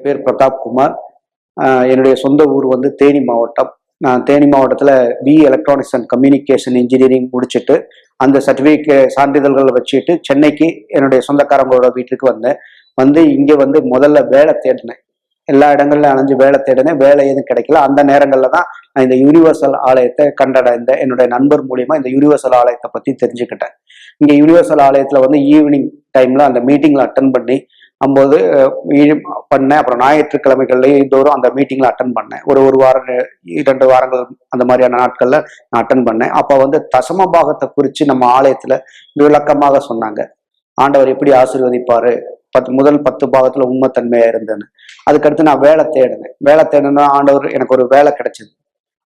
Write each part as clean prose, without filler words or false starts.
பேர் பிரதாப் குமார். என்னுடைய சொந்த ஊர் வந்து தேனி மாவட்டம். நான் தேனி மாவட்டத்தில் BE electronics and communication engineering முடிச்சுட்டு அந்த சர்டிஃபிகேட் சான்றிதழ்களை வச்சுட்டு சென்னைக்கு என்னுடைய சொந்தக்காரங்களோட வீட்டுக்கு வந்தேன். வந்து இங்கே வந்து முதல்ல வேலை தேடினேன். எல்லா இடங்கள்ல அலைஞ்சு வேலை தேடினேன். வேலை எதுவும் கிடைக்கல. அந்த நேரங்களில் தான் நான் இந்த யூனிவர்சல் ஆலயத்தை கண்டடைந்த என்னுடைய நண்பர் மூலியமா இந்த யூனிவர்சல் ஆலயத்தை பற்றி தெரிஞ்சுக்கிட்டேன். இங்கே யூனிவர்சல் ஆலயத்தில் வந்து ஈவினிங் டைம்ல அந்த மீட்டிங்ல அட்டன் பண்ணி போது பண்ணேன். அப்புறம் ஞாயிற்றுக்கிழமைகள்லையும் தோறும் அந்த மீட்டிங்ல அட்டன் பண்ணேன். ஒரு வாரம் 2 வாரங்கள் அந்த மாதிரியான நாட்கள்ல நான் அட்டன் பண்ணேன். அப்ப வந்து தசம பாகத்தை குறித்து நம்ம ஆலயத்துல விளக்கமாக சொன்னாங்க. ஆண்டவர் எப்படி ஆசீர்வதிப்பாரு, முதல் 10 பாகத்துல உண்மைத்தன்மையா இருந்தேன்னு. அதுக்கடுத்து நான் வேலை தேடினேன். வேலை தேடினா ஆண்டவர் எனக்கு ஒரு வேலை கிடைச்சது.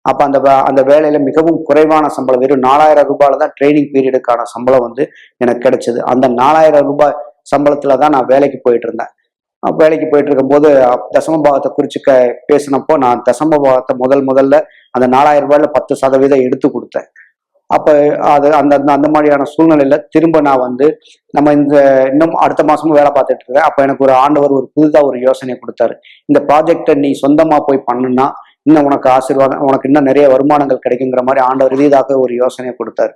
அப்ப அந்த வேலையில மிகவும் குறைவான சம்பளம், வெறும் 4000 ரூபாயில தான் ட்ரைனிங் பீரியடுக்கான சம்பளம் வந்து எனக்கு கிடைச்சது. அந்த 4000 ரூபாய் சம்பளத்துல தான் நான் வேலைக்கு போயிட்டு இருந்தேன். வேலைக்கு போயிட்டு இருக்கும் போது தசம பாகத்தை குறிச்சு பேசினப்போ நான் தசம பாகத்தை முதல்ல அந்த 4000 ரூபாயில 10% எடுத்து கொடுத்தேன். அப்ப அது அந்த அந்த மாதிரியான சூழ்நிலையில திரும்ப நான் வந்து நம்ம இன்னும் அடுத்த மாசமும் வேலை பார்த்துட்டு இருக்கேன். அப்ப எனக்கு ஒரு ஆண்டவர் ஒரு புதுதா ஒரு யோசனை கொடுத்தாரு. இந்த ப்ராஜெக்டை நீ சொந்தமா போய் பண்ணுனா இன்னும் உனக்கு ஆசீர்வாதம், உனக்கு இன்னும் நிறைய வருமானங்கள் கிடைக்குங்கிற மாதிரி ஆண்டவர் ரீதியாக ஒரு யோசனையை கொடுத்தாரு.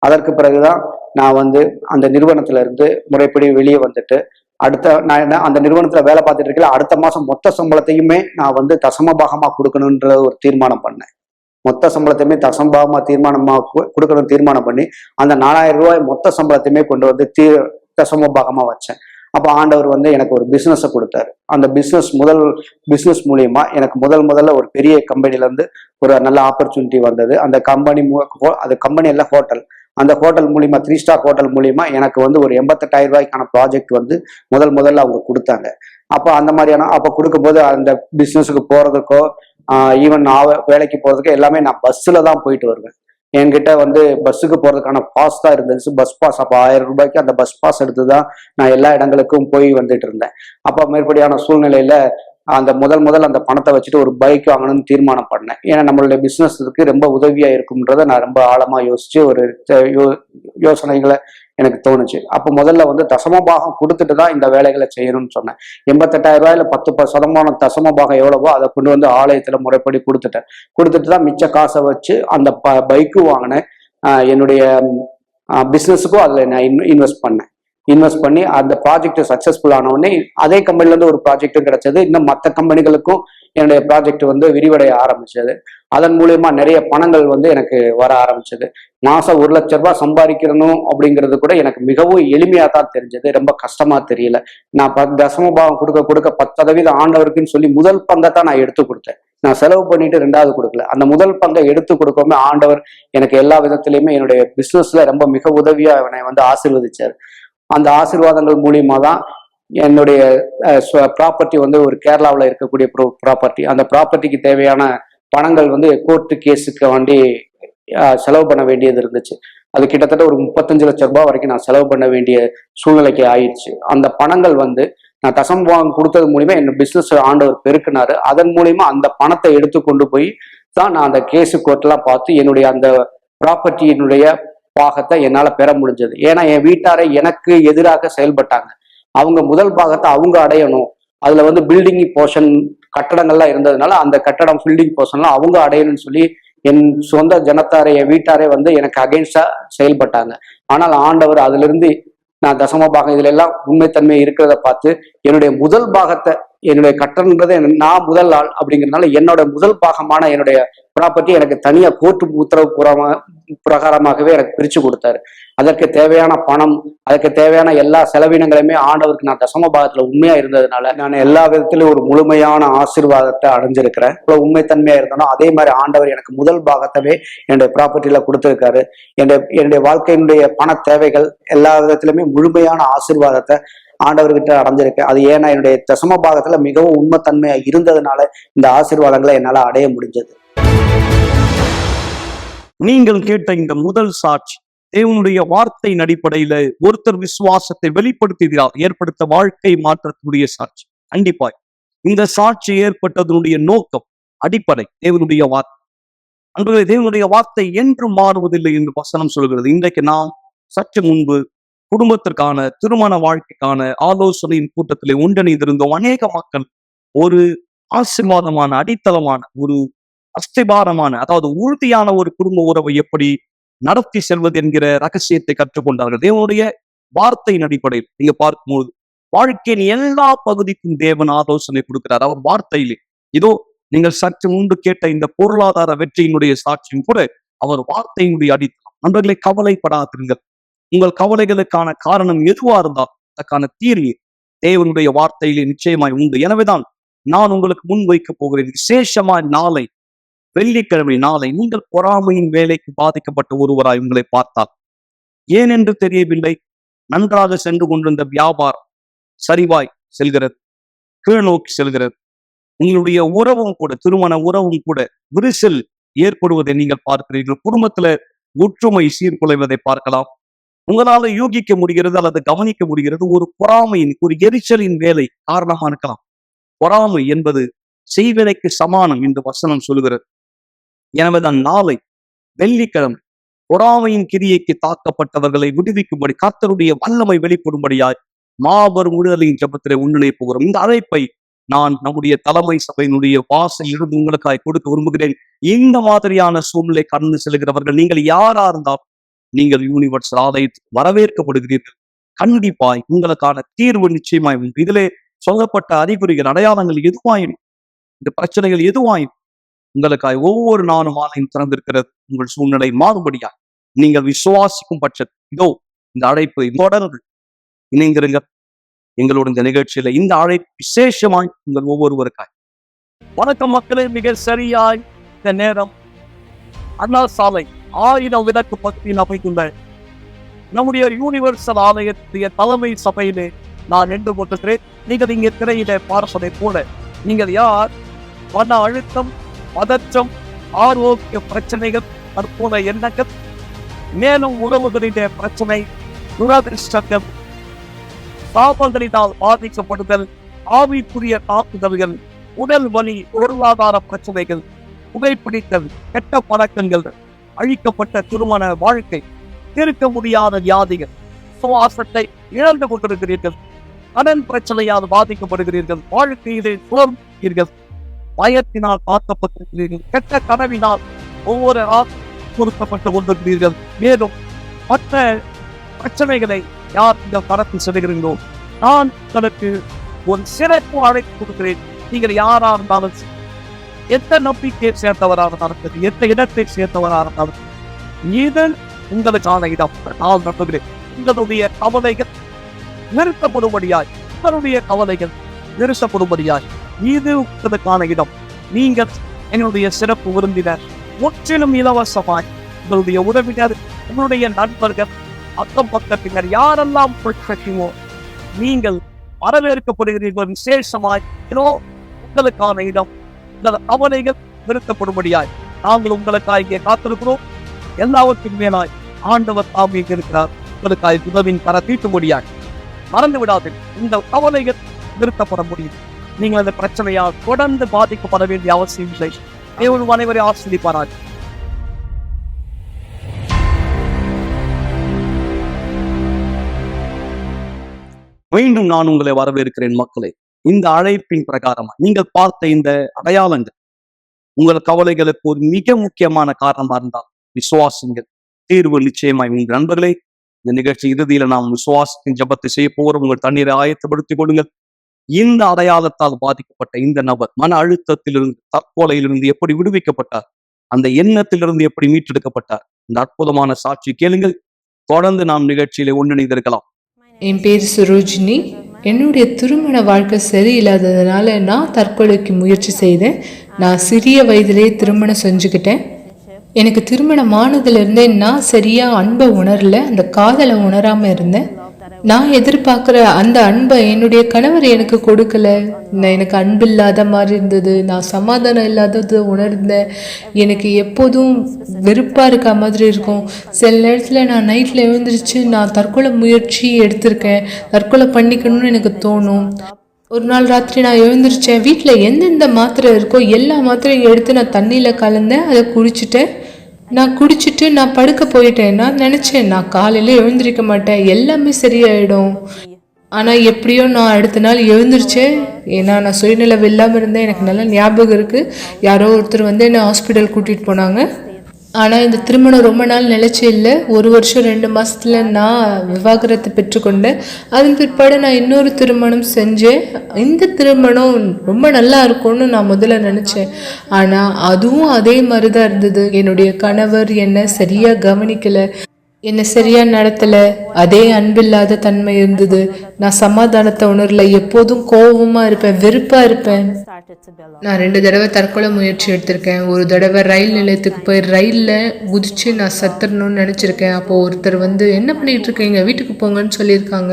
அதற்கு பிறகுதான் நான் வந்து அந்த நிறுவனத்துல இருந்து முறைப்படி வெளியே வந்துட்டு நான் அந்த நிறுவனத்துல வேலை பார்த்துட்டு இருக்கல. அடுத்த மாசம் மொத்த சம்பளத்தையுமே நான் வந்து தசம பாகமா கொடுக்கணுன்ற ஒரு தீர்மானம் பண்ணேன். மொத்த சம்பளத்தையுமே தசமபாகமா கொடுக்கணும் தீர்மானம் பண்ணி அந்த 4000 ரூபாய் மொத்த சம்பளத்தையுமே கொண்டு வந்து தசம பாகமா வச்சேன். அப்ப ஆண்டவர் வந்து எனக்கு ஒரு பிசினஸை கொடுத்தாரு. அந்த பிசினஸ் மூலியமா எனக்கு முதல்ல ஒரு பெரிய கம்பெனில இருந்து ஒரு நல்ல ஆப்பர்ச்சுனிட்டி வந்தது. அந்த கம்பெனி எல்லாம் ஹோட்டல். அந்த ஹோட்டல் மூலியமா 3 ஸ்டார் ஹோட்டல் மூலியமா எனக்கு வந்து ஒரு 88,000 ரூபாய்க்கான ப்ராஜெக்ட் வந்து முதல்ல அவங்க கொடுத்தாங்க. அப்ப அந்த மாதிரியான அப்ப கொடுக்கும்போது அந்த பிசினஸுக்கு போறதுக்கோ ஈவன் நான் வேலைக்கு போறதுக்கோ எல்லாமே நான் பஸ்ல தான் போயிட்டு வருவேன். என்கிட்ட வந்து பஸ்ஸுக்கு போறதுக்கான பாஸ் தான் இருந்துச்சு, பஸ் பாஸ். அப்போ 1000 ரூபாய்க்கு அந்த பஸ் பாஸ் எடுத்துதான் நான் எல்லா இடங்களுக்கும் போய் வந்துட்டு இருந்தேன். அப்போ மேற்படியான சூழ்நிலையில அந்த முதல் அந்த பணத்தை வச்சுட்டு ஒரு பைக் வாங்கணும்னு தீர்மானம் பண்ணேன். ஏன்னா நம்மளுடைய பிசினஸுக்கு ரொம்ப உதவியா இருக்கும்ன்றத நான் ரொம்ப ஆழமா யோசிச்சு ஒரு யோசனைகளை எனக்கு தோணுச்சு. அப்போ முதல்ல வந்து தசம பாகம் கொடுத்துட்டு தான் இந்த வேலைகளை செய்யணும்னு சொன்னேன். 88,000 ரூபாயில 10% தசம பாகம் எவ்வளவோ அதை கொண்டு வந்து ஆலயத்துல முறைப்படி கொடுத்துட்டு தான் மிச்ச காசை வச்சு அந்த பைக்கு வாங்கினேன். என்னுடைய பிசினஸுக்கும் அதுல நான் இன்வெஸ்ட் பண்ணி அந்த ப்ராஜெக்ட் சக்சஸ்ஃபுல் ஆன உடனே அதே கம்பெனில இருந்து ஒரு ப்ராஜெக்டும் கிடைச்சது. இன்னும் மற்ற கம்பெனிகளுக்கும் என்னுடைய ப்ராஜெக்ட் வந்து விரிவடைய ஆரம்பிச்சது. அதன் மூலியமா நிறைய பணங்கள் வந்து எனக்கு வர ஆரம்பிச்சது. மாசம் 1 லட்சம் ரூபாய் சம்பாதிக்கணும் அப்படிங்கிறது கூட எனக்கு மிகவும் எளிமையா தான் தெரிஞ்சது, ரொம்ப கஷ்டமா தெரியல. நான் தசம பாகம் கொடுக்க 10% ஆண்டவருக்குன்னு சொல்லி முதல் பங்கை தான் நான் எடுத்து கொடுத்தேன். நான் செலவு பண்ணிட்டு 2வது கொடுக்கல. அந்த முதல் பங்கை எடுத்து கொடுக்காம ஆண்டவர் எனக்கு எல்லா விதத்திலையுமே என்னுடைய பிசினஸ்ல ரொம்ப மிக உதவியா என்னை வந்து ஆசீர்வதிச்சார். அந்த ஆசீர்வாதங்கள் மூலியமா தான் என்னுடைய ப்ராப்பர்ட்டி வந்து ஒரு கேரளாவில் இருக்கக்கூடிய ப்ராப்பர்ட்டி. அந்த ப்ராப்பர்ட்டிக்கு தேவையான பணங்கள் வந்து கோர்ட்டு கேஸுக்கு வேண்டி செலவு பண்ண வேண்டியது இருந்துச்சு. அது கிட்டத்தட்ட ஒரு 35 லட்சம் ரூபாய் வரைக்கும் நான் செலவு பண்ண வேண்டிய சூழ்நிலைக்கு ஆயிடுச்சு. அந்த பணங்கள் வந்து நான் தசமபாகம் கொடுத்தது மூலியமா என் பிசினஸ் ஆண்டவர் பெருக்கினாரு. அதன் மூலியமா அந்த பணத்தை எடுத்து கொண்டு போய் தான் நான் அந்த கேஸு கோர்ட்டெல்லாம் பார்த்து என்னுடைய அந்த ப்ராப்பர்ட்டியினுடைய பாகத்தை என்னால பெற முடிஞ்சது. ஏன்னா என் வீட்டாரை எனக்கு எதிராக செயல்பட்டாங்க. அவங்க முதல் பாகத்தை அவங்க அடையணும். அதுல வந்து பில்டிங் போர்ஷன் கட்டடங்கள்லாம் இருந்ததுனால அந்த கட்டடம் பில்டிங் போர்ஷன்லாம் அவங்க அடையணும்னு சொல்லி என் சொந்த ஜனத்தாரை என் வீட்டாரே வந்து எனக்கு அகெயின்ஸ்டா செயல்பட்டாங்க. ஆனால் ஆண்டவர் அதுல இருந்து நான் தசம பாகம் இதுல எல்லாம் உண்மைத்தன்மை இருக்கிறத பார்த்து என்னுடைய முதல் பாகத்தை, என்னுடைய கட்டணன்றது நான் முதல் ஆள் அப்படிங்கிறதுனால என்னோட முதல் பாகமான என்னுடைய ப்ராப்பர்ட்டி எனக்கு தனியா கோர்ட்டு உத்தரவு பிரகாரமாகவே எனக்கு பிரிச்சு கொடுத்தாரு. அதற்கு தேவையான பணம், அதுக்கு தேவையான எல்லா செலவினங்களையுமே ஆண்டவருக்கு நான் தசம பாகத்துல உண்மையா இருந்ததுனால நான் எல்லா விதத்திலும் ஒரு முழுமையான ஆசீர்வாதத்தை அடைஞ்சிருக்கிறேன். இவ்வளவு உண்மைத்தன்மையா இருந்தனோ அதே மாதிரி ஆண்டவர் எனக்கு முதல் பாகத்தவே என்னுடைய ப்ராப்பர்ட்டியில கொடுத்திருக்காரு. என்னுடைய வாழ்க்கையினுடைய பண தேவைகள் எல்லா விதத்திலுமே முழுமையான ஆசீர்வாதத்தை ஆண்டவர்கிட்ட அடைஞ்சிருக்கேன். அது ஏன்னா என்னுடைய தசம பாகத்துல மிகவும் உண்மைத்தன்மையா இருந்ததுனால இந்த ஆசீர்வாதங்களை என்னால அடைய முடிஞ்சது. நீங்கள் கேட்ட இந்த முதல் சாட்சி தேவனுடைய வார்த்தையின் அடிப்படையில ஒருத்தர் விசுவாசத்தை வெளிப்படுத்துகிறார், ஏற்படுத்த வாழ்க்கை மாற்றத்துடைய சாட்சி. கண்டிப்பாய் இந்த சாட்சி ஏற்பட்டதனுடைய நோக்கம் அடிப்படை தேவனுடைய வார்த்தை. அன்றைய தேவனுடைய வார்த்தை என்றும் மாறுவதில்லை என்று வசனம் சொல்கிறது. இன்றைக்கு நாம் சற்று முன்பு குடும்பத்திற்கான திருமண வாழ்க்கைக்கான ஆலோசனையின் கூட்டத்திலே ஒன்றிணைந்திருந்தோம். அநேக மக்கள் ஒரு ஆசீர்வாதமான அடித்தளமான ஒரு அஸ்திபாரமான, அதாவது உறுதியான ஒரு குடும்ப உறவை எப்படி நடத்தி செல்வது என்கிற ரகசியத்தை கற்றுக்கொண்டார்கள். தேவனுடைய வார்த்தையின் அடிப்படையில் நீங்க பார்க்கும்போது வாழ்க்கையின் எல்லா பகுதிக்கும் தேவன் ஆலோசனை கொடுக்கிறார் அவர் வார்த்தையிலே. இதோ நீங்கள் சற்று முன்பு கேட்ட இந்த பொருளாதார வெற்றியினுடைய சாட்சியும் கூட அவர் வார்த்தையினுடைய அடித்தளம். நண்பர்களை, கவலைப்படாதிருங்கள். உங்கள் கவலைகளுக்கான காரணம் எதுவா இருந்தால் அதற்கான தீர்வு தேவனுடைய வார்த்தையிலே நிச்சயமாய் உண்டு. எனவேதான் நான் உங்களுக்கு முன் வைக்க போகிறேன். விசேஷமாய் நாளை வெள்ளிக்கிழமை நாளை நீங்கள் பொறாமையின் வேலைக்கு பாதிக்கப்பட்ட ஒருவராய் உங்களை பார்த்தால், ஏன் என்று தெரியவில்லை, நன்றாக சென்று கொண்டிருந்த வியாபாரம் சரிவாய் செல்கிறது, கீழ் நோக்கி செல்கிறது. உங்களுடைய உறவும் கூட, திருமண உறவும் கூட விரிசல் ஏற்படுவதை நீங்கள் பார்க்கிறீர்கள். குடும்பத்துல ஒற்றுமை சீர்குலைவதை பார்க்கலாம். உங்களால யூகிக்க முடிகிறது அல்லது கவனிக்க முடிகிறது. ஒரு பொறாமையின், ஒரு எரிச்சலின் வேலை காரணமா இருக்கலாம். பொறாமை என்பது செய்வினைக்கு சமானம் என்று வசனம் சொல்லுகிறது. எனவேதான் நாளை வெள்ளிக்கிழமை பொறாமையின் கிரியைக்கு தாக்கப்பட்டவர்களை விடுவிக்கும்படி கர்த்தருடைய வல்லமை வெளிப்படும்படியாய் மாபெரும் விடுதலையின் ஜெபத்திலே முன்னிலை போகிறோம். இந்த அழைப்பை நான் நம்முடைய தலைமை சபையினுடைய வாசல் இருந்து உங்களுக்காக கொடுக்க விரும்புகிறேன். இந்த மாதிரியான சூழ்நிலை கடந்து செல்கிறவர்கள் நீங்கள் யாரா இருந்தாலும் நீங்கள் யூனிவர்சல் ஆலயத்தில் வரவேற்கப்படுகிறீர்கள். கண்டிப்பாய் உங்களுக்கான தீர்வு நிச்சயமாய் உண்டு. இதிலே சொல்லப்பட்ட அறிகுறிகள், அடையாளங்கள் எதுவாயினும், இந்த பிரச்சனைகள் எதுவாயினும் உங்களுக்காய் ஒவ்வொரு நாளும் ஆலயம் திறந்திருக்கிறது. உங்கள் சூழ்நிலை மாறுபடியாய் நீங்கள் விசுவாசிக்கும் பட்சத்தில் இதோ இந்த அழைப்பை தொடர்ந்து இணைந்திருங்கள். எங்களோட இந்த நிகழ்ச்சியில இந்த அழைப்பு விசேஷமாய் உங்கள் ஒவ்வொருவருக்காய். வணக்கம் மக்களே, மிக சரியாய் இந்த நேரம் அண்ணா சாலை 1000 விளக்கு பகுதியில் அமைந்துள்ள நம்முடைய யூனிவர்சல் ஆலயத்துடைய தலைமை சபையிலே நான் நின்று கொண்டிருக்கிறேன். நீங்கள் இங்கே திரையில பார்ப்பதை போல நீங்கள் யார் மன அழுத்தம், பதற்றம், ஆரோக்கிய பிரச்சனைகள், தற்போல எண்ணங்கள், மேலும் உறவுகளின் பிரச்சனை, துரதிருஷ்டங்கள், பாவங்களினால் பாதிக்கப்படுதல், ஆவிக்குரிய தாக்குதல்கள், உடல் வலி, பொருளாதார பிரச்சனைகள், புகைப்பிடித்தல், கெட்ட பழக்கங்கள், அழிக்கப்பட்ட திருமண வாழ்க்கை, தீர்க்க முடியாத வியாதிகள், சுவாசத்தை இழந்து கொண்டிருக்கிறீர்கள், கடன் பிரச்சனையால் பாதிக்கப்படுகிறீர்கள், வாழ்க்கையிலே சுழல்கிறீர்கள், பயத்தினால் தாக்கப்பட்டிருக்கிறீர்கள், கெட்ட கனவினால் ஒவ்வொரு பொருத்தப்பட்டு கொண்டிருக்கிறீர்கள். மேலும் மற்ற பிரச்சனைகளை யார் இந்த படத்தில் செல்கிறீர்களோ நான் உங்களுக்கு ஒரு சிறப்பு அழைப்பு கொடுக்கிறேன். நீங்கள் யாரா இருந்தாலும், எந்த நம்பிக்கையை சேர்ந்தவராக இருந்தாலும், எந்த இடத்தை சேர்ந்தவராக இருந்தாலும், இது உங்களுக்கான இடம். நான் நம்புகிறேன் உங்களுடைய கவலைகள் நிறுத்தப்படும்படியாய், உங்களுடைய கவலைகள் நிறுத்தப்படும்படியாய் இது உங்களுக்கான இடம். நீங்கள் என்னுடைய சிறப்பு விருந்தினர், முற்றிலும் இலவசமாய் உங்களுடைய உறவினர், உங்களுடைய நண்பர்கள், அக்கம் பக்கத்தினர் யாரெல்லாம் பிரச்சனையோ நீங்கள் வரவேற்கப்படுகிறீர்கள். விசேஷமாய் உங்களுக்கான இடம், உங்கள் கவலைகள் நிறுத்தப்படும்படியாய் நாங்கள் உங்களுக்காக இங்கே காத்திருக்கிறோம். எல்லாவற்றுக்கும் மேலாய் ஆண்டவர் தாமே இருக்கிறார். உங்களுக்காக உதவின் கர தீட்டும்படியாய் மறந்து விடாது. இந்த கவலைகள் நிறுத்தப்பட முடியும். நீங்கள் அந்த பிரச்சனையால் தொடர்ந்து பாதிக்கப்பட வேண்டிய அவசியம் இல்லை. தேவன் அனைவரை ஆசீர்வதிப்பாராக. மீண்டும் நான் உங்களை வரவேற்கிறேன் மக்களே. இந்த அழைப்பின் பிரகாரமா நீங்கள் பார்த்த இந்த அடையாளங்கள் உங்கள் கவலைகளுக்கு ஒரு மிக முக்கியமான காரணமா இருந்தால் விசுவாசங்கள், தீர்வு நிச்சயமாய் உங்கள் நண்பர்களே. இந்த நிகழ்ச்சி இறுதியில நாம் விசுவாசத்தின் ஜபத்தை செய்ய போகிறோம். உங்கள் தண்ணீரை ஆயத்தப்படுத்திக் கொள்ளுங்கள். இந்த அடையாளத்தால் பாதிக்கப்பட்ட இந்த நபர் மன அழுத்தத்திலிருந்து, தற்கொலையிலிருந்து எப்படி விடுவிக்கப்பட்டார், அந்த எண்ணத்திலிருந்து எப்படி மீட்டெடுக்கப்பட்டார், இந்த அற்புதமான சாட்சி கேளுங்கள். தொடர்ந்து நாம் நிகழ்ச்சியிலே ஒன்றிணைந்திருக்கலாம். என் பேர் சுரோஜினி. என்னுடைய திருமண வாழ்க்கை சரியில்லாததுனால நான் தற்கொலைக்கு முயற்சி செய்தேன். நான் சிறிய வயதிலே திருமணம் செஞ்சுக்கிட்டேன். எனக்கு திருமணம் ஆனதுலேருந்தே நான் சரியாக அன்பை உணரல, அந்த காதலை உணராமல் இருந்தேன். நான் எதிர்பார்க்குற அந்த அன்பை என்னுடைய கணவர் எனக்கு கொடுக்கல. எனக்கு அன்பு இல்லாத மாதிரி இருந்தது. நான் சமாதானம் இல்லாதது உணர்ந்தேன். எனக்கு எப்போதும் வெறுப்பாக இருக்க மாதிரி இருக்கும். சில நேரத்தில் நான் நைட்டில் எழுந்திரிச்சு நான் தற்கொலை முயற்சி எடுத்திருக்கேன். தற்கொலை பண்ணிக்கணும்னு எனக்கு தோணும். ஒரு நாள் ராத்திரி நான் எழுந்திரிச்சேன். வீட்டில் எந்தெந்த மாத்திரை இருக்கோ எல்லா மாத்திரையும் எடுத்து நான் தண்ணியில் கலந்தேன். அதை குடிச்சிட்டேன். நான் குடிச்சிட்டு நான் படுக்க போயிட்டேன். நான் நினச்சேன் நான் காலையில் எழுந்திருக்க மாட்டேன், எல்லாமே சரியாயிடும். ஆனால் எப்படியோ நான் அடுத்த நாள் எழுந்திருச்சேன். ஏன்னா நான் சுயநிலைவு இல்லாமல் இருந்தேன். எனக்கு நல்லா ஞாபகம் இருக்குது. யாரோ ஒருத்தர் வந்து என்னை ஹாஸ்பிட்டல் கூட்டிகிட்டு போனாங்க. ஆனால் இந்த திருமணம் ரொம்ப நாள் நிலைச்சி இல்லை. 1 வருஷம் 2 மாதத்தில் நான் விவாகரத்து பெற்றுக்கொண்டேன். அதன் பிற்பாடு நான் இன்னொரு திருமணம் செஞ்சேன். இந்த திருமணம் ரொம்ப நல்லா இருக்கும்னு நான் முதல்ல நினச்சேன். ஆனால் அதுவும் அதே மாதிரி தான் இருந்தது. என்னுடைய கணவர் என்னை சரியாக கவனிக்கலை, என்னை சரியா நடத்தலை. அதே அன்பில்லாத தன்மை இருந்தது. நான் சமாதானத்தை உணரல. எப்போதும் கோபமாக இருப்பேன், வெறுப்பாக இருப்பேன். நான் 2 தடவை தற்கொலை முயற்சி எடுத்திருக்கேன். ஒரு தடவை ரயில் நிலையத்துக்கு போய் ரயிலில் குதிச்சு நான் சத்துறணும்னு நினச்சிருக்கேன். அப்போது ஒருத்தர் வந்து என்ன பண்ணிகிட்டு இருக்கீங்க, வீட்டுக்கு போங்கன்னு சொல்லியிருக்காங்க.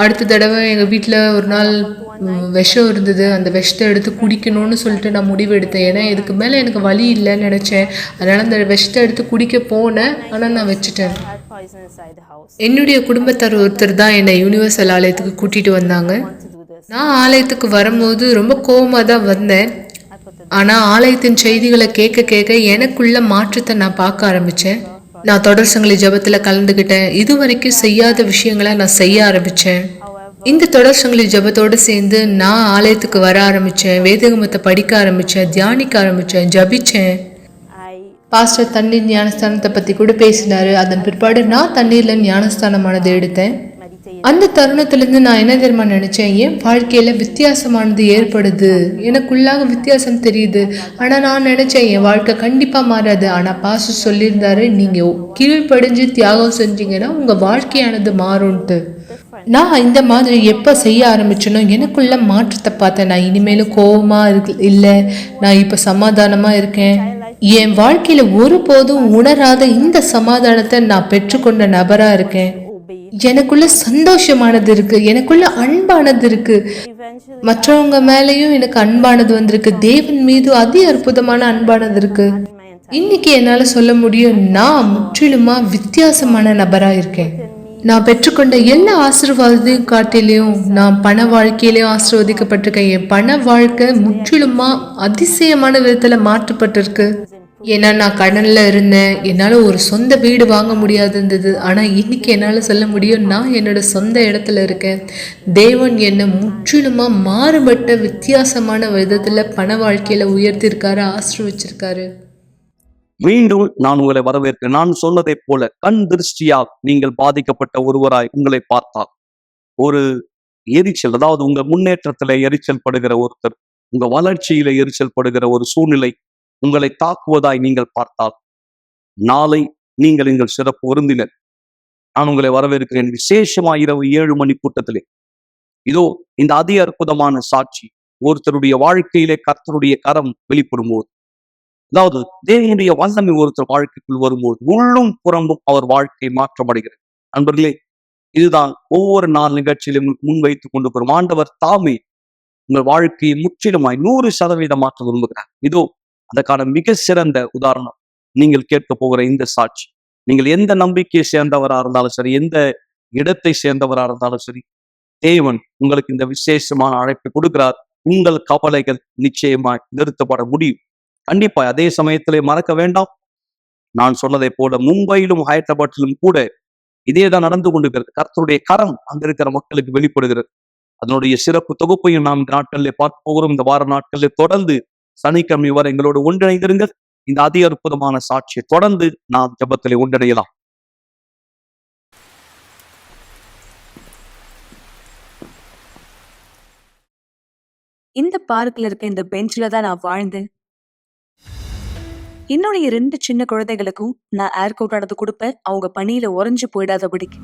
அடுத்த தடவை எங்கள் வீட்டில் ஒரு நாள் விஷம் இருந்தது. அந்த விஷத்தை எடுத்து குடிக்கணும்னு சொல்லிட்டு நான் முடிவு எடுத்தேன். ஏன்னா இதுக்கு மேலே எனக்கு வழி இல்லைன்னு நினச்சேன். அதனால் அந்த விஷத்தை எடுத்து குடிக்க போனேன். ஆனால் நான் வச்சுட்டேன். என்னுடைய குடும்பத்தார் ஒருத்தர் தான் என்னை யூனிவர்சல் ஆலயத்துக்கு கூட்டிகிட்டு வந்தாங்க. நான் ஆலயத்துக்கு வரும்போது ரொம்ப கோவமாக தான் வந்தேன். ஆனால் ஆலயத்தின் செய்திகளை கேட்க கேட்க எனக்குள்ள மாற்றத்தை நான் பார்க்க ஆரம்பித்தேன். நான் தொடர் சங்கிலி ஜபத்தில் கலந்துக்கிட்டேன். இதுவரைக்கும் செய்யாத விஷயங்களை நான் செய்ய ஆரம்பித்தேன். இந்த தொடர் சங்கிலி ஜபத்தோடு சேர்ந்து நான் ஆலயத்துக்கு வர ஆரம்பித்தேன். வேதகமத்தை படிக்க ஆரம்பித்தேன், தியானிக்க ஆரம்பித்தேன், ஜபித்தேன். பாஸ்டர் தண்ணீர் ஞானஸ்தானத்தை பற்றி கூட பேசினார். அதன் பிற்பாடு நான் தண்ணீரில் ஞானஸ்தானமானதை எடுத்தேன். அந்த தருணத்திலேருந்து நான் என்ன தெரியுமா நினச்சேன், என் வாழ்க்கையில் வித்தியாசமானது ஏற்படுது, எனக்குள்ளாக வித்தியாசம் தெரியுது. ஆனால் நான் நினச்சேன் என் வாழ்க்கை கண்டிப்பாக மாறாது. ஆனால் பாஸ்டர் சொல்லியிருந்தாரு, நீங்கள் கீழ்ப்படிஞ்சு தியாகம் செஞ்சீங்கன்னா உங்கள் வாழ்க்கையானது மாறும்ட்டு. நான் இந்த மாதிரி எப்போ செய்ய ஆரம்பிச்சேனோ எனக்குள்ள மாற்றத்தை பார்த்தேன். நான் இனிமேலும் கோபமாக இல்லை, நான் இப்போ சமாதானமாக இருக்கேன். என் வாழ்க்கையில ஒருபோதும் உணராத இந்த சமாதானத்தை நான் பெற்றுக்கொண்ட நபரா இருக்கேன். எனக்குள்ள சந்தோஷமானது இருக்கு, எனக்குள்ள அன்பானது இருக்கு. மற்றவங்க மேலேயும் எனக்கு அன்பானது வந்திருக்கு. தேவன் மீது அதி அற்புதமான அன்பானது இருக்கு. இன்னைக்கு என்னால சொல்ல முடியும், நான் முற்றிலுமா வித்தியாசமான நபரா இருக்கேன். நான் பெற்றுக்கொண்ட எல்லா ஆசீர்வாதத்தையும் காட்டிலையும் நான் பண வாழ்க்கையிலையும் ஆசீர்வதிக்கப்பட்டிருக்கேன். என் பண வாழ்க்கை முற்றிலுமா அதிசயமான விதத்துல மாற்றப்பட்டிருக்கு. ஏன்னா நான் கடன்ல இருந்தேன். என்னால் ஒரு சொந்த வீடு வாங்க முடியாது இருந்தது. ஆனால் இன்னைக்கு என்னால் சொல்ல முடியும், நான் என்னோட சொந்த இடத்துல இருக்கேன். தேவன் என்னை முற்றிலுமா மாறுபட்ட வித்தியாசமான விதத்தில் பண வாழ்க்கையில் உயர்த்திருக்காரு, ஆசீர்வச்சிருக்காரு. மீண்டும் நான் உங்களை வரவேற்கிறேன். நான் சொன்னதை போல கண் திருஷ்டியால் நீங்கள் பாதிக்கப்பட்ட ஒருவராய் உங்களை பார்த்தால், ஒரு எரிச்சல், அதாவது உங்க முன்னேற்றத்துல எரிச்சல் படுகிற ஒருத்தர், உங்க வளர்ச்சியில எரிச்சல் படுகிற ஒரு சூழ்நிலை உங்களை தாக்குவதாய் நீங்கள் பார்த்தால், நாளை நீங்கள் எங்கள் சிறப்பு விருந்தினர். நான் உங்களை வரவேற்கிறேன். விசேஷமா இரவு 7 மணி கூட்டத்திலே இதோ இந்த அதி அற்புதமான சாட்சி ஒருத்தருடைய வாழ்க்கையிலே கர்த்தருடைய கரம் வெளிப்படும் போது, அதாவது தேவனுடைய வல்லமை ஒருத்தர் வாழ்க்கைக்குள் வரும்போது உள்ளும் புறம்பும் அவர் வாழ்க்கை மாற்றமடைகிறது. நண்பர்களே, இதுதான் ஒவ்வொரு நாள் நிகழ்ச்சியிலும் முன்வைத்துக் கொண்டு வரும் ஆண்டவர் தாமே உங்கள் வாழ்க்கையை முற்றிலுமாய் 100% மாற்ற விரும்புகிறார். இதோ அதற்கான மிக சிறந்த உதாரணம் நீங்கள் கேட்க போகிற இந்த சாட்சி. நீங்கள் எந்த நம்பிக்கையை சேர்ந்தவரா இருந்தாலும் சரி, எந்த இடத்தை சேர்ந்தவரா இருந்தாலும் சரி, தேவன் உங்களுக்கு இந்த விசேஷமான அழைப்பை கொடுக்கிறார். உங்கள் கவலைகள் நிச்சயமாய் நிறுத்தப்பட முடியும். கண்டிப்பா அதே சமயத்திலே மறக்க வேண்டாம், நான் சொன்னதை போல மும்பையிலும் ஹைதராபாத்திலும் கூட இதேதான் நடந்து கொண்டிருக்கிறது. கர்த்தருடைய கரம் அங்க இருக்கிற மக்களுக்கு வெளிப்படுகிறது. அதனுடைய சிறப்பு தொகுப்பையும் நாம் இந்த நாட்களிலே பார்க்க போகிறோம். இந்த வார நாட்களிலே தொடர்ந்து சனிக்கிழமை வரை எங்களோடு ஒன்றிணைந்திருங்கள். இந்த அதி அற்புதமான சாட்சியை தொடர்ந்து நாம் ஜெபத்திலே ஒன்றிணையலாம். இந்த பார்க்ல இருக்க இந்த பெஞ்ச்ல தான் நான் வாழ்ந்தேன். என்னுடைய 2 சின்ன குழந்தைகளுக்கும் நான் ஏர் கோட் ஆனது கொடுப்பேன், அவங்க பனியில உறைஞ்சு போயிடாதபடிக்கு.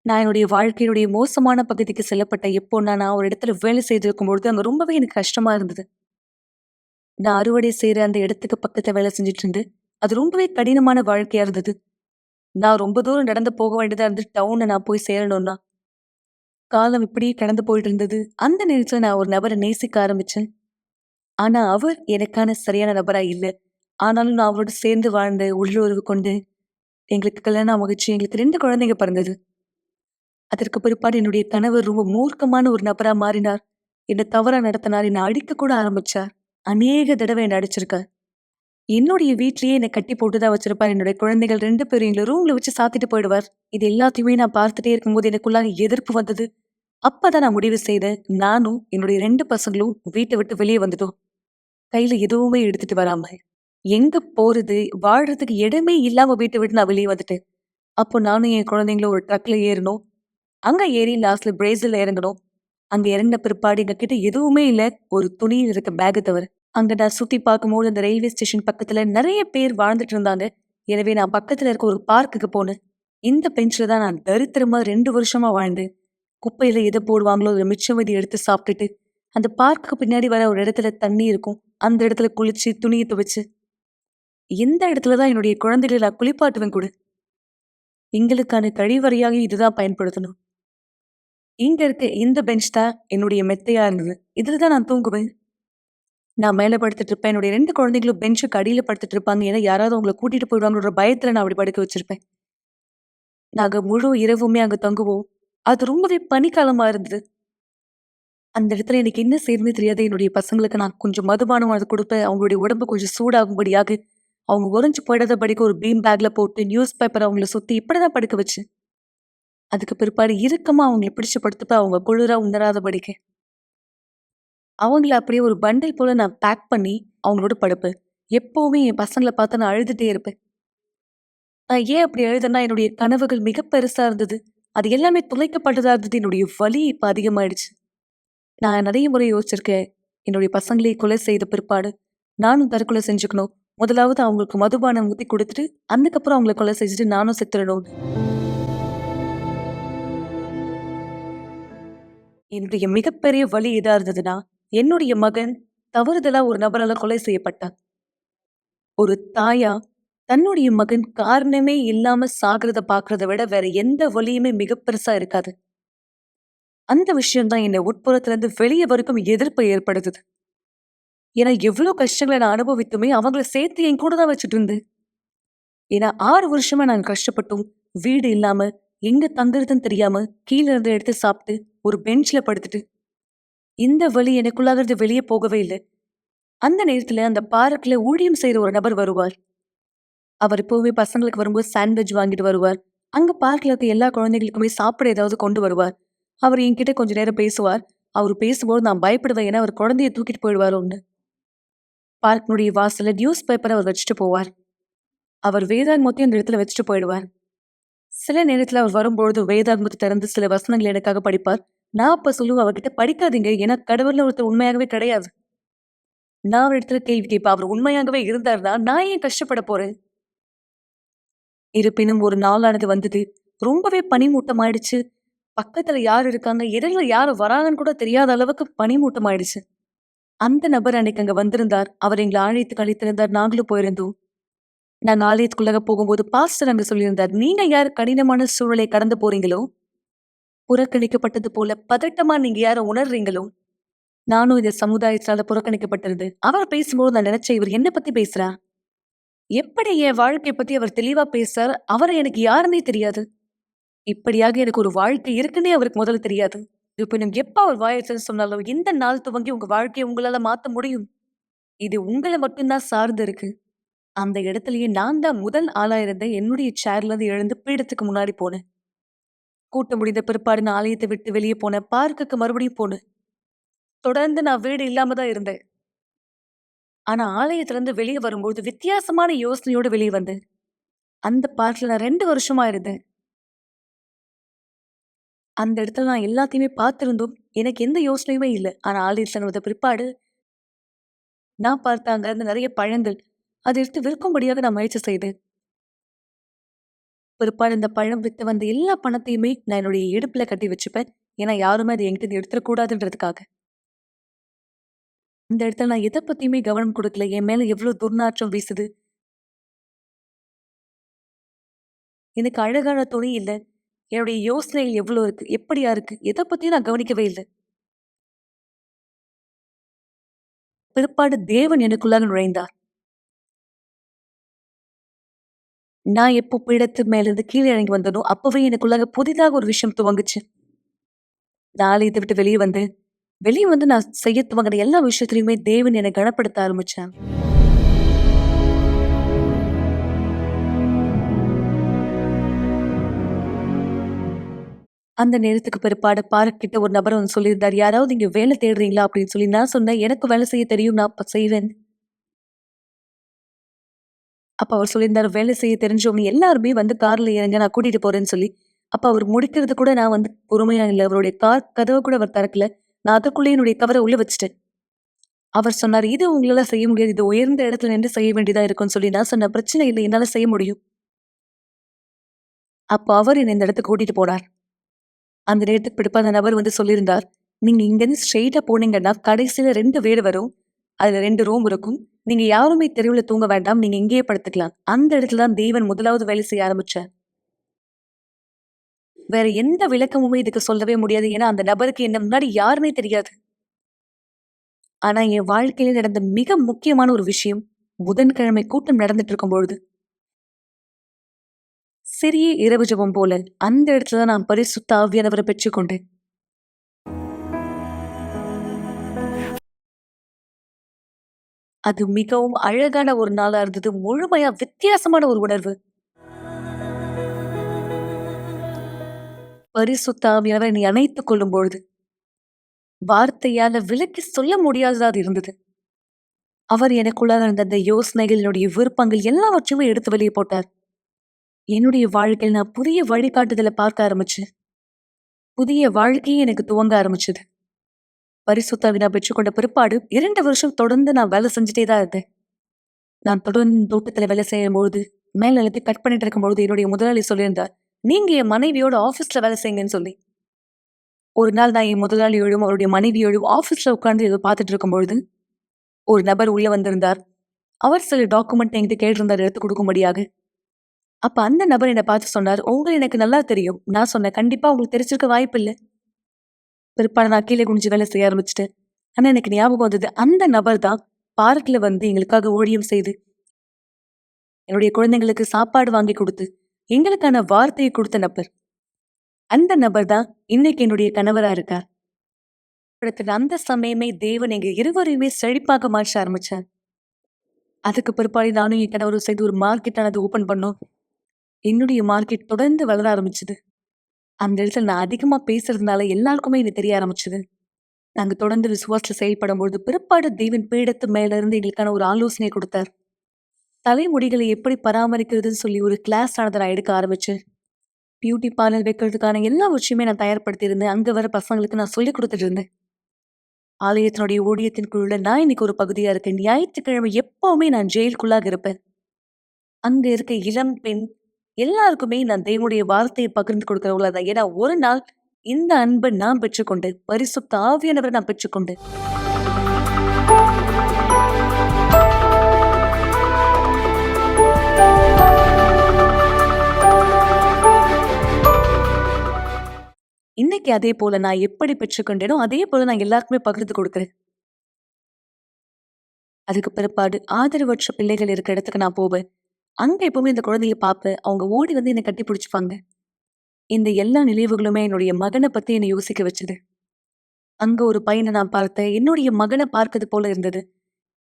நான் என்னுடைய வாழ்க்கையினுடைய மோசமான பகுதிக்கு செல்லப்பட்ட எப்போ நான் ஒரு இடத்துல வேலை செய்திருக்கும் பொழுது அங்க ரொம்பவே எனக்கு கஷ்டமா இருந்தது. நான் அறுவடை செய்யற அந்த இடத்துக்கு பக்கத்துல வேலை செஞ்சுட்டு இருந்து அது ரொம்பவே கடினமான வாழ்க்கையா இருந்தது. நான் ரொம்ப தூரம் நடந்து போக வேண்டியதா இருந்து டவுன்ல நான் போய் சேரணும்னா காலம் இப்படியே கடந்து போயிட்டு இருந்தது. அந்த நேரத்துல நான் ஒரு நபரை நேசிக்க ஆரம்பிச்சேன். ஆனா அவர் எனக்கான சரியான நபரா இல்லை. ஆனாலும் நான் அவரோட சேர்ந்து வாழ்ந்த உள்ளுறவு கொண்டு எங்களுக்கு கல்யாணம் ஆகிச்சு. எங்களுக்கு 2 குழந்தைங்க பிறந்தது. அதற்கு பிற்பாடு என்னுடைய கணவர் ரொம்ப மூர்க்கமான ஒரு நபரா மாறினார். என்னை தவறா நடத்தினார். என்னை அடிக்க கூட ஆரம்பிச்சார். அநேக தடவை என்னை அடிச்சிருக்கார். என்னுடைய வீட்லயே என்ன கட்டி போட்டு தான் வச்சிருப்பார். என்னுடைய குழந்தைகள் 2 பேரும் எங்கள ரூம்ல வச்சு சாத்திட்டு போயிடுவார். இது எல்லாத்தையுமே நான் பார்த்துட்டே இருக்கும்போது எனக்குள்ளாக எதிர்ப்பு வந்தது. அப்பதான் நான் முடிவு செய்தேன். நானும் என்னுடைய 2 பசங்களும் வீட்ட விட்டு வெளியே வந்துட்டோம். கையில எதுவுமே எடுத்துட்டு வராம. எங்க போறது? வாழ்றதுக்கு இடமே இல்லாம வீட்ட விட்டு நான் வெளியே வந்துட்டேன். அப்போ நானும் என் குழந்தைங்களும் ஒரு ட்ரக்ல ஏறினோம். அங்க ஏறி லாஸ்ட்ல பிரேசில்ல இறங்கணும். அங்க இறங்கின பிற்பாடு எங்ககிட்ட எதுவுமே இல்ல. ஒரு துணியில் இருக்க பேக்க தவிர. அங்க நான் சுத்தி பார்க்கும்போது அந்த ரயில்வே ஸ்டேஷன் பக்கத்துல நெறைய பேர் வாழ்ந்துட்டு இருந்தாங்க. எனவே நான் பக்கத்துல இருக்க ஒரு பார்க்குக்கு போனேன். இந்த பெஞ்ச்ல தான் நான் தரித்திரமா 2 வருஷமா வாழ்ந்தேன். குப்பையில எத போடுவாங்களோ அத மிச்சம் மீதி எடுத்து சாப்பிட்டுட்டு, அந்த பார்க்குக்கு பின்னாடி வர ஒரு இடத்துல தண்ணி இருக்கும். அந்த இடத்துல குளிச்சு, துணிய துவைச்சு, இந்த இடத்துல தான் என்னுடைய குழந்தைகள நான் குளிப்பாட்டுவேன் கூட. எங்களுக்கான கழிவறையாக இதுதான் பயன்படுத்தணும். இங்க இருக்க இந்த பெஞ்ச் தான் என்னுடைய மெத்தையா இருந்தது. இதுல தான் நான் தூங்குவேன். நான் மேல படுத்துட்டு இருப்பேன். என்னுடைய 2 குழந்தைகளும் பெஞ்சுக்கு அடியில படுத்துட்டு இருப்பாங்க. ஏன்னா யாராவது அவங்கள கூட்டிட்டு போயிடுவாங்கன்ற பயத்துல நான் அப்படி படுக்க வச்சிருப்பேன். நாங்க முழு இரவுமே அங்க தங்குவோம். அது ரொம்பவே பனிக்காலமா இருந்தது. அந்த இடத்துல எனக்கு என்ன செய்யணும்னே தெரியாது. என்னுடைய பசங்களுக்கு நான் கொஞ்சம் மதுபானம் அது குடுப்பேன். அவங்களுடைய உடம்பு கொஞ்சம் சூடாகும்படியாக, அவங்க உறைஞ்சு போயிடாதபடிக்கு ஒரு பீம் பேக்ல போட்டு நியூஸ் பேப்பர் அவங்கள சுத்தி இப்படிதான் படுக்க வச்சேன். அதுக்கு பிற்பாடு இறுக்கமா அவங்கள பிடிச்சு படுத்துப்பேன். அவங்க குளிரா உணராதபடிக்கு. அவங்கள அப்படியே ஒரு பண்டில் போல நான் பேக் பண்ணி அவங்களோட படுப்பேன். எப்பவுமே என் பசங்கள பார்த்து நான் அழுதுட்டே இருப்பேன். நான் ஏன் அப்படி அழுதேன்னா, என்னுடைய கனவுகள் மிக பெருசா இருந்தது. அது எல்லாமே துளைக்கப்பட்டதா இருந்தது. என்னுடைய வலி இப்ப அதிகமாயிடுச்சு. நான் நெறைய முறை யோசிச்சிருக்கேன். என்னுடைய பசங்களே கொலை செய்த பிற்பாடு, நானும் தற்கொலை செஞ்சுக்கணும். முதலாவது அவங்களுக்கு மதுபானம் ஊத்தி குடுத்துட்டு, அதுக்கப்புறம் அவங்கள கொலை செஞ்சுட்டு நானும் செத்துறணும்னு. என்னுடைய மிகப்பெரிய வலி எதா இருந்ததுன்னா, என்னுடைய மகன் தவறுதலா ஒரு நபரால கொலை செய்யப்பட்டான். ஒரு தாயா தன்னுடைய மகன் காரணமே இல்லாம சாகுறத பார்க்கறத விட வேற எந்த வலியுமே மிக பெருசா இருக்காது. அந்த விஷயம் தான் என்னை உட்புறத்துல இருந்து வெளிய வரைக்கும் எதிர்ப்பை ஏற்படுத்துது. ஏன்னா எவ்ளோ கஷ்டங்கள நான் அனுபவித்துமே அவங்கள சேர்த்து என் கூட தான் வச்சுட்டு இருந்தேன். ஏன்னா 6 வருஷமா நாங்க கஷ்டப்பட்டோம். வீடு இல்லாம, எங்க தங்குறதுன்னு தெரியாம, கீழ இருந்து எடுத்து சாப்பிட்டு, ஒரு பெஞ்ச்ல படுத்துட்டு, இந்த வலி எனக்குள்ளாக இருந்து வெளிய போகவே இல்ல. அந்த நேரத்துல அந்த பார்க்ல ஊழியம் செய்ற ஒரு நபர் வருவார். அவர் எப்பவுமே பசங்களுக்கு வரும்போது சாண்ட்விச் வாங்கிட்டு வருவார். அங்க பார்க்ல இருக்க எல்லா குழந்தைகளுக்குமே சாப்பிட ஏதாவது கொண்டு வருவார். அவர் என்கிட்ட கொஞ்ச நேரம் பேசுவார். அவரு பேசும்போது நான் பயப்படுவேன். ஏன்னா அவர் குழந்தைய தூக்கிட்டு போயிடுவாரோன்னு. பார்க்கினுடைய வாசல்ல நியூஸ் பேப்பர் அவர் வச்சுட்டு போவார். அவர் வேதாகமத்தையும் அந்த இடத்துல வச்சுட்டு போயிடுவார். சில நேரத்துல அவர் வரும்பொழுது வேதாகமத்தை திறந்து சில வசனங்கள் எனக்காக படிப்பார். நான் அப்ப சொல்லுவேன் அவர்கிட்ட படிக்காதீங்க. ஏன்னா கடவுள்னு ஒருத்தர் உண்மையாகவே கிடையாது. நான் அவர் இடத்துல கேள்வி கேட்பேன். அவர் உண்மையாகவே இருந்தாருன்னா நான் ஏன் கஷ்டப்பட போறேன்? இருப்பினும் ஒரு நாளானது வந்தது. ரொம்பவே பனிமூட்டம் ஆயிடுச்சு. பக்கத்துல யார் இருக்காங்க, இடையில யாரு வராங்கன்னு கூட தெரியாத அளவுக்கு பனிமூட்டம் ஆயிடுச்சு. அந்த நபர் அன்னைக்கு அங்க வந்திருந்தார். அவர் எங்கள ஆலயத்துக்கு அழைத்திருந்தார். நாங்களும் போயிருந்தோம். நாங்க ஆலயத்துக்குள்ளாக போகும்போது பாஸ்டர் அங்க சொல்லியிருந்தார். நீங்க யார் கடினமான சூழலை கடந்து போறீங்களோ, புறக்கணிக்கப்பட்டது போல பதட்டமா நீங்க யார உணர்றீங்களோ, நானும் இந்த சமுதாயத்தால புறக்கணிக்கப்பட்டிருந்தேன். அவர் பேசும்போது நான் நினைச்சேன், இவர் என்ன பத்தி பேசுறார்? எப்படி என் வாழ்க்கைய பத்தி அவர் தெளிவா பேசுறார்? அவரை எனக்கு யாருன்னே தெரியாது. இப்படியாக எனக்கு ஒரு வாழ்க்கை இருக்குன்னே அவருக்கு முதல்ல தெரியாது. இருப்பினும் எப்ப அவர் வாய திறந்து சொன்னாலும், இந்த நாள் துவங்கி உங்க வாழ்க்கைய உங்களால மாத்த முடியும். இது உங்கள மட்டும் தான் சார்ந்து இருக்கு. அந்த இடத்திலேயே நான் தான் முதல் ஆளா இருந்தேன். என்னுடைய சேர்ல இருந்து எழுந்து பீடத்துக்கு முன்னாடி போனேன். கூட்டம் முடிந்த பிற்பாடு நான் ஆலயத்தை விட்டு வெளியே போனேன். பார்க்குக்கு மறுபடியும் போனேன். தொடர்ந்து நான் வீடு இல்லாம தான் இருந்தேன். ஆனா ஆலயத்துல இருந்து வெளியே வரும்போது வித்தியாசமான யோசனையோட வெளியே வந்தேன். அந்த பார்க்ல நான் 2 வருஷமா இருந்தேன். அந்த இடத்துல நான் எல்லாத்தையுமே பார்த்திருந்தும், எனக்கு எந்த யோசனையுமே இல்ல. ஆனா ஆலயத்துல வந்த பிற்பாடு, நான் பார்த்த அங்க இருந்த நெறைய பழங்கள். அத எடுத்து விற்கும்படியாக நான் முயற்சி செய்தேன். பிற்பாடு இந்த பழம் வித்து வந்த எல்லா பணத்தையுமே நான் என்னுடைய இடுப்புல கட்டி வச்சுப்பேன். ஏன்னா யாருமே அத என்கிட்ட எடுத்துறக்கூடாதுன்றதுக்காக. அந்த இடத்துல நான் எத பத்தியுமே கவனம் குடுக்கல. என் மேல எவ்ளோ துர்நாற்றம் வீசுது. எனக்கு அழகான துணி இல்ல. என்னுடைய யோசனைகள் எவ்ளோ இருக்கு? எப்படியா இருக்கு? எத பத்தியும் நான் கவனிக்கவே இல்ல. பிற்பாடு தேவன் எனக்குள்ளாக நுழைந்தார். நான் எப்போ பீடத்து மேலிருந்து கீழ இறங்கி வந்தனோ, அப்பவே எனக்குள்ளாக புதிதாக ஒரு விஷயம் துவங்குச்சு. நான் ஆலயத்த விட்டு வெளிய வந்து நான் செய்ய துவங்குன எல்லா விஷயத்திலயுமே தேவன் என்னை கனப்படுத்த ஆரம்பிச்சார். அந்த நேரத்துக்கு பிற்பாடு பார்க் கிட்ட ஒரு நபர் வந்து சொல்லியிருந்தார், யாராவது இங்க வேலை தேடுறீங்களா அப்படின்னு சொல்லி. நான் சொன்னேன், எனக்கு வேலை செய்ய தெரியும், நான் செய்வேன். அப்ப அவர் சொல்லியிருந்தாரு, வேலை செய்ய தெரிஞ்சவங்க எல்லாருமே வந்து கார்ல ஏறுங்க, நான் கூட்டிட்டு போறேன்னு சொல்லி. அப்ப அவர் முடிக்கிறது கூட நான் வந்து பொறுமையா இல்ல. அவருடைய கார் கதவ கூட அவர் திறக்கல. நான் அதுக்குள்ளயே என்னுடைய கவர உள்ள வச்சுட்டேன். அவர் சொன்னாரு, "இது உங்களால செய்ய முடியாது. இது உயர்ந்த இடத்துல நின்று செய்ய வேண்டியதா இருக்கும்னு" சொல்லி. நான் சொன்னேன், "பிரச்சனை இல்ல. என்னால செய்ய முடியும்." அப்ப அவர் என்ன இந்த இடத்துக்கு கூட்டிட்டு போனார். அந்த நேரத்துக்கு பிடிப்ப அந்த நபர் வந்து சொல்லியிருந்தார், "நீங்க இங்கேருந்து ஸ்ட்ரெயிட்டா போனீங்கன்னா, கடைசியில 2 வீடு வரும். அதுல 2 ரூம் இருக்கும். நீங்க யாருமே தெருவுல தூங்க வேண்டாம். நீங்க இங்கேயே படுத்துக்கலாம்." அந்த இடத்துல தான் தேவன் முதலாவது வேலை செய்ய ஆரம்பிச்சார். வேற எந்த விளக்கமுமே இதுக்கு சொல்லவே முடியாது. ஏன்னா, அந்த நபருக்கு என்ன முன்னாடி யாருன்னே தெரியாது. ஆனா, என் வாழ்க்கையில நடந்த மிக முக்கியமான ஒரு விஷயம், புதன்கிழமை கூட்டம் நடந்துட்டு இருக்கும்பொழுது, சிறிய இரவு ஜெபம் போல அந்த இடத்துல தான் நான் பரிசுத்த ஆவியானவரை பெற்றுக்கொண்டேன். அது மிகவும் அழகான ஒரு நாளா இருந்தது. முழுமையா வித்தியாசமான ஒரு உணர்வு. பரிசுத்த ஆவியானவர் என்னை அணைத்துக் கொள்ளும் பொழுது, வார்த்தையால விளக்கி சொல்ல முடியாததா அது இருந்தது. அவர் எனக்குள்ளாக இருந்த அந்த யோசனைகள், என்னுடைய விருப்பங்கள் எல்லாவற்றையுமே எடுத்து வெளியே போட்டார். என்னுடைய வாழ்க்கையில் நான் புதிய வழிகாட்டுதல பார்க்க ஆரம்பிச்சேன். புதிய வாழ்க்கையே எனக்கு துவங்க ஆரம்பிச்சது. பரிசுத்த ஆவி நான் பெற்றுக்கொண்ட பிற்பாடு 2 வருஷம் தொடர்ந்து நான் வேலை செஞ்சுட்டே தான் இருந்தேன். நான் தொடர்ந்து தோட்டத்துல வேலை செய்யும்பொழுது, மேல் நிலத்தை கட் பண்ணிட்டு இருக்கும்பொழுது என்னுடைய முதலாளி சொல்லியிருந்தார், "நீங்க என் மனைவியோட ஆஃபீஸ்ல வேலை செய்யுங்கன்னு" சொல்லி. ஒரு நாள் நான் என் முதலாளியோடும், அவருடைய மனைவியோடும் ஆஃபீஸ்ல உட்கார்ந்து ஏதோ பார்த்துட்டு இருக்கும்பொழுது, ஒரு நபர் உள்ள வந்திருந்தார். அவர் சில டாக்குமெண்ட் என்கிட்ட கேட்டிருந்தார் எடுத்துக் கொடுக்கும்படியாக. அப்ப அந்த நபர் என்ன பார்த்து சொன்னார், "உங்கள எனக்கு நல்லா தெரியும்." நான் சொன்னேன், "கண்டிப்பா உங்களுக்கு தெரிஞ்சிருக்க வாய்ப்பில்ல." பிற்பாடு நான் கீழே குனிஞ்சு வேலை செய்ய ஆரம்பிச்சுட்டேன். ஆனா எனக்கு ஞாபகம் வந்தது, அந்த நபர் தான் பார்க்ல வந்து எங்களுக்காக ஊழியம் செய்து, என்னுடைய குழந்தைங்களுக்கு சாப்பாடு வாங்கி குடுத்து, எங்களுக்கான வார்த்தையை குடுத்த நபர். அந்த நபர் தான் இன்னைக்கு என்னுடைய கணவரா இருக்கார். அடுத்தது அந்த சமயமே தேவன் எங்க இருவரையுமே செழிப்பாக மாற்ற ஆரம்பிச்சார். அதுக்கு பிற்பாடு நானும் என் கணவரும் சேர்ந்து ஒரு மார்க்கெட் ஆனது ஓபன் பண்ணோம். என்னுடைய மார்க்கெட் தொடர்ந்து வளர ஆரம்பிச்சது. அந்த இடத்துல நான் அதிகமா பேசுறதுனால எல்லாருக்குமே இது தெரிய ஆரம்பிச்சது. நாங்க தொடர்ந்து விசுவாசத்துல செயல்படும்பொழுது, பிற்பாடு தேவன் பீடத்து மேல இருந்து எங்களுக்கான ஒரு ஆலோசனை குடுத்தார். தலைமுடிகளை எப்படி பராமரிக்கிறதுன்னு சொல்லி ஒரு கிளாஸ் ஆனத நான் எடுக்க ஆரம்பிச்சேன். பியூட்டி பார்லர் வைக்கிறதுக்கான எல்லா விஷயமே நான் தயார்படுத்தி இருந்தேன். அங்க வர பசங்களுக்கு நான் சொல்லிக் குடுத்துட்டு இருந்தேன். ஆலயத்தினுடைய ஊழியத்தின் குழுல நான் இன்னைக்கு ஒரு பகுதியா இருக்கேன். ஞாயிற்றுக்கிழமை எப்பவுமே நான் ஜெயிலுக்குள்ளாக இருப்பேன். அங்க இருக்க இளம் பெண் எல்லாருக்குமே நான் தேவனுடைய வார்த்தையை பகிர்ந்து கொடுக்கிறவங்களா தான். ஏன்னா ஒரு நாள் இந்த அன்பை நான் பெற்றுக்கொண்டேன். பரிசுத்த ஆவியானவரை நான் பெற்றுக்கொண்டேன். இன்னைக்கு அதே போல நான் எப்படி பெற்றுக்கொண்டேனோ அதே போல நான் எல்லாருக்குமே பகிர்ந்து கொடுக்கிறேன். அதுக்கு பிற்பாடு ஆதரவற்ற பிள்ளைகள் இருக்கிற இடத்துக்கு நான் போவேன். அங்க எப்பவுமே இந்த குழந்தைய பார்ப்பேன். அவங்க ஓடி வந்து என்னை கட்டி பிடிச்சுப்பாங்க. இந்த எல்லா நினைவுகளுமே என்னுடைய மகனை பத்தி என்னை யோசிக்க வச்சது. அங்க ஒரு பையனை நான் பார்த்தேன். என்னுடைய மகனை பார்க்கறது போல இருந்தது.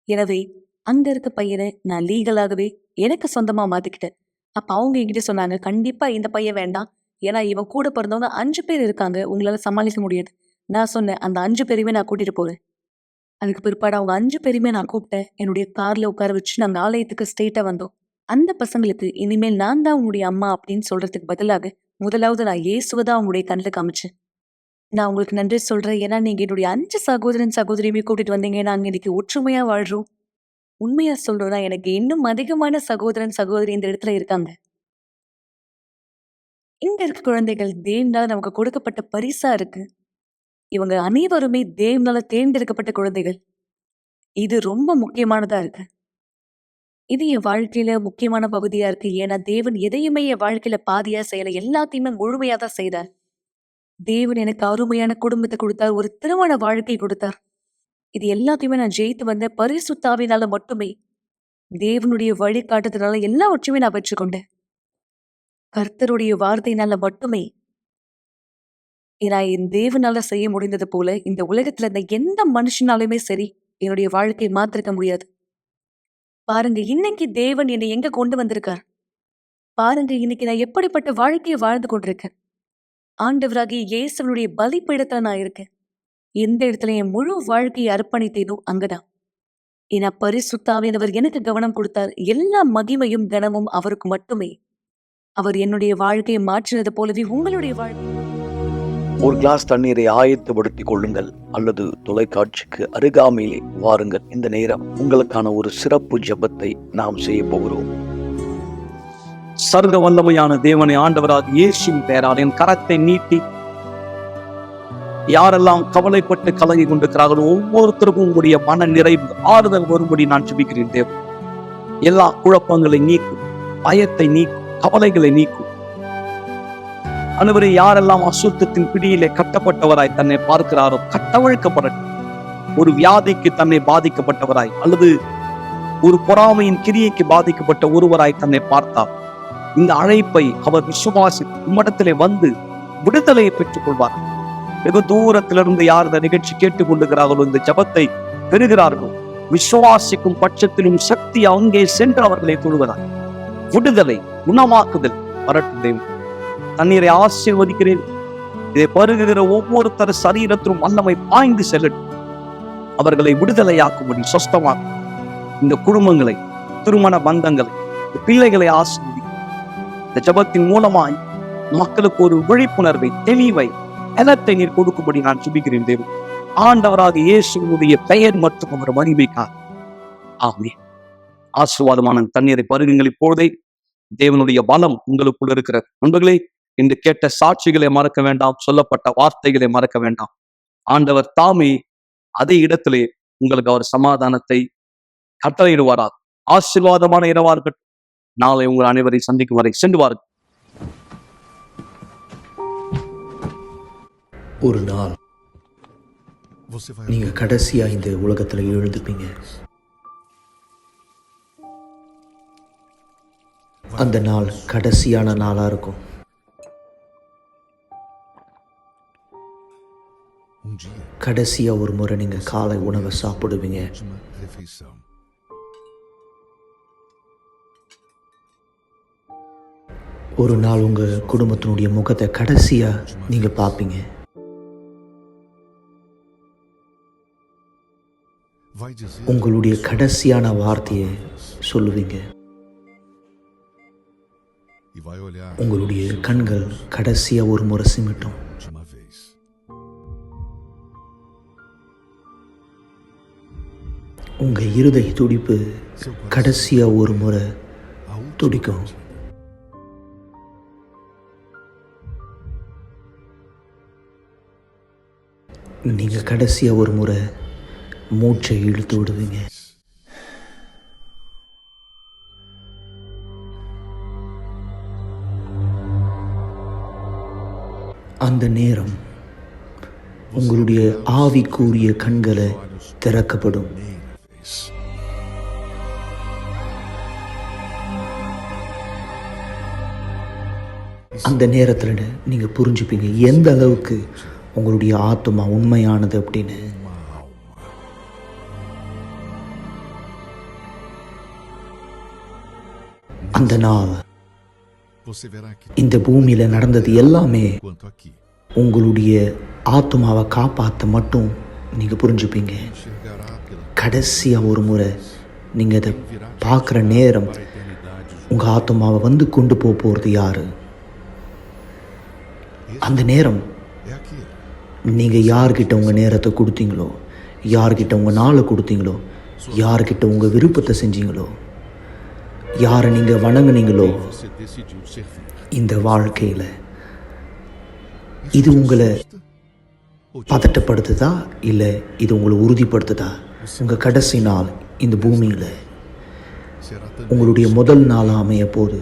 எனவே அங்க இருக்க பையனை நான் லீகலாகவே எனக்கு சொந்தமா மாத்திக்கிட்டேன். அப்ப அவங்க என்கிட்ட சொன்னாங்க, "கண்டிப்பா இந்த பையன் வேண்டாம். ஏன்னா இவன் கூட பிறந்தவங்க 5 பேர் இருக்காங்க. உங்களால சமாளிக்க முடியாது." நான் சொன்னேன், "அந்த 5 பேரையுமே நான் கூட்டிட்டு போறேன்." அதுக்கு பிற்பாடு அவங்க 5 பேரையுமே நான் கூப்பிட்டேன். என்னுடைய கார்ல உட்கார வச்சு நாங்க ஆலயத்துக்கு ஸ்ட்ரெயிட்டா வந்தோம். அந்த பசங்களுக்கு இனிமேல் நான் தான் உன்னுடைய அம்மா அப்படின்னு சொல்றதுக்கு பதிலாக, முதலாவது நான் இயேசுவ தான் அவங்களுடைய கண்ணுல காமிச்சேன். நான் உங்களுக்கு நன்றி சொல்றேன். ஏன்னா நீங்க என்னுடைய 5 சகோதரன், சகோதரியுமே கூட்டிட்டு வந்தீங்க. நாங்க இன்னைக்கு ஒற்றுமையா வாழ்றோம். உண்மையா சொல்றோம்னா எனக்கு இன்னும் அதிகமான சகோதரன், சகோதரி இந்த இடத்துல இருக்காங்க. இங்க இருக்க குழந்தைகள் தேவனால நமக்கு கொடுக்கப்பட்ட பரிசா இருக்கு. இவங்க அனைவருமே தேவனால தேர்ந்தெடுக்கப்பட்ட குழந்தைகள். இது ரொம்ப முக்கியமானதா இருக்கு. இது என் வாழ்க்கையில முக்கியமான பகுதியா இருக்கு. ஏன்னா தேவன் எதையுமே என் வாழ்க்கையில பாதியா செய்யல. எல்லாத்தையுமே முழுமையா தான் செய்தார். தேவன் எனக்கு அருமையான குடும்பத்தை கொடுத்தார். ஒரு திருமண வாழ்க்கை கொடுத்தார். இது எல்லாத்தையுமே நான் ஜெயித்து வந்த பரிசுத்த ஆவியினால மட்டுமே. தேவனுடைய வழிகாட்டுதனால எல்லாவற்றையுமே நான் பெற்றுக்கொண்டேன். கர்த்தருடைய வார்த்தையினால மட்டுமே நான் என் தேவனால செய்ய முடிந்தது போல இந்த உலகத்துல இருந்த எந்த மனுஷனாலுமே சரி என்னுடைய வாழ்க்கையை மாத்திருக்க முடியாது. பாருங்க இன்னைக்கு தேவன் என்னை எங்க கொண்டு வந்திருக்கார். பாருங்க இன்னைக்கு நான் எப்படிப்பட்ட வாழ்க்கையை வாழ்ந்து கொண்டிருக்கேன். ஆண்டவராகிய இயேசுனுடைய பலிபீடத்துல நான் இருக்கேன். எந்த இடத்துல என் முழு வாழ்க்கையை அர்ப்பணித்தேனோ அங்கதான். ஏன்னா பரிசுத்தாவியானவர் எனக்கு கவனம் கொடுத்தார். எல்லா மகிமையும் கனமும் அவருக்கு மட்டுமே. அவர் என்னுடைய வாழ்க்கையை மாற்றினது போலவே உங்களுடைய வாழ்க்கை. ஒரு கிளாஸ் தண்ணீரை ஆயத்தப்படுத்திக் கொள்ளுங்கள் அல்லது தொலைக்காட்சிக்கு அருகாமையிலே வாருங்கள். இந்த நேரம் உங்களுக்கான ஒரு சிறப்பு ஜெபத்தை நாம் செய்ய போகிறோம். சர்வ வல்லமையான தேவனை ஆண்டவராக இயேசுவின் பெயரால் என் கரத்தை நீட்டி யாரெல்லாம் கவலைப்பட்டு கலங்கி கொண்டிருக்கிறார்களோ ஒவ்வொருத்தருக்கும் உங்களுடைய மன நிறைவு ஆறுதல் வரும்படி நான் ஜெபிக்கிறேன். தேவன் எல்லா குழப்பங்களை நீக்கும், பயத்தை நீக்கும், கவலைகளை நீக்கும். ஆண்டவரே, யாரெல்லாம் அசுத்தத்தின் பிடியிலே கட்டப்பட்டவராய் தன்னை பார்க்கிறாரோ கட்டவிழ்க்கப்படட்டும். ஒரு வியாதிக்கு தன்னை பாதிக்கப்பட்டவராய் அல்லது ஒரு பொறாமையின் கிரியைக்கு பாதிக்கப்பட்ட ஒருவராய் தன்னை பார்த்தார், இந்த அழைப்பை அவர் விசுவாசி உம்மிடத்திலே வந்து விடுதலையை பெற்றுக் கொள்வார். வெகு தூரத்திலிருந்து யார் இந்த நிகழ்ச்சி கேட்டுக் கொண்டிருக்கிறார்களோ, இந்த ஜபத்தை பெறுகிறார்களோ, விசுவாசிக்கும் பட்சத்திலும் சக்தி அங்கே சென்று அவர்களை தொழுகிறார். விடுதலை, குணமாக்குதல் வரட்டும். தேவன் தண்ணீரை ஆசீர்வதிக்கிறேன். இதை பருகுகிற ஒவ்வொருத்தர் சரீரத்திலும் வல்லமை பாய்ந்து செல்லட்டும். அவர்களை விடுதலையாக்கும்படி சொஸ்தமாக்கும். இந்த குடும்பங்களை, திருமண பந்தங்களை, பிள்ளைகளை ஆசீர்வதிக்கும். இந்த ஜபத்தின் மூலமாய் மக்களுக்கு ஒரு விழிப்புணர்வை, தெளிவை, பலத்தை நீர் கொடுக்கும்படி நான் ஜெபிக்கிறேன். தேவன் ஆண்டவராக இயேசுவினுடைய பெயர் மற்றும் அவர் மகிமைக்காக. ஆமென். ஆசீர்வாதமான தண்ணீரை பருகுங்கள். இப்பொழுதே தேவனுடைய பலம் உங்களுக்குள் இருக்கிற நண்பர்களே, இன்று கேட்ட சாட்சிகளை மறக்க வேண்டாம், சொல்லப்பட்ட வார்த்தைகளை மறக்க வேண்டாம். ஆண்டவர் தாமே அதே இடத்திலே உங்களுக்கு அவர் சமாதானத்தை கட்டளையிடுவாராக. ஆசீர்வாதமான இரவா இருக்கட்டும். நாளை உங்கள் அனைவரை சந்திக்கும் வரை சென்று வாருங்கள். ஒரு நாள் நீங்க கடைசியா இந்த உலகத்துல எழுந்துப்பீங்க. அந்த நாள் கடைசியான நாளா இருக்கும். கடைசியா ஒரு முறை நீங்க காலை உணவை சாப்பிடுவீங்க. ஒரு நாள் உங்க குடும்பத்தினுடைய முகத்தை கடைசியா நீங்க பார்ப்பீங்க. உங்களுடைய கடைசியான வார்த்தையை சொல்லுவீங்க. உங்களுடைய கண்கள் கடைசியா ஒரு முறை சிமிட்டும். உங்க இருதய துடிப்பு கடைசியா ஒரு முறை துடிக்கும். நீங்க கடைசியா ஒரு முறை மூச்சை இழுத்து விடுவீங்க. அந்த நேரம் உங்களுடைய ஆவிக்குரிய கண்களை திறக்கப்படும். அந்த நேரத்தில் நீங்க புரிஞ்சுப்பீங்க எந்த அளவுக்கு உங்களுடைய ஆத்மா உண்மையானது அப்படின்னு. அந்த நாள் இந்த பூமியில நடந்தது எல்லாமே உங்களுடைய ஆத்மாவை காப்பாற்ற மட்டும் நீங்க புரிஞ்சுப்பீங்க. கடைசியா ஒரு முறை நீங்க அதை பார்க்குற நேரம் உங்க ஆத்மாவை வந்து கொண்டு போறது யாரு? அந்த நேரம் நீங்க யார்கிட்ட உங்க நேரத்தை கொடுத்தீங்களோ, யார்கிட்ட உங்க நாளை கொடுத்தீங்களோ, யார்கிட்ட உங்க விருப்பத்தை செஞ்சீங்களோ, யாரை நீங்க வணங்குனீங்களோ, இந்த வாழ்க்கையில இது உங்களை பதட்டப்படுத்துதா இல்லை இது உங்களை உறுதிப்படுத்துதா? உங்க கடைசி நாள் இந்த பூமியில உங்களுடைய முதல் நாளாக அமைய போது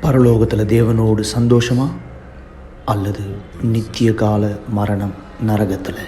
பரலோகத்தில் தேவனோடு சந்தோஷமா அல்லது நித்திய கால மரணம் நரகத்தில்?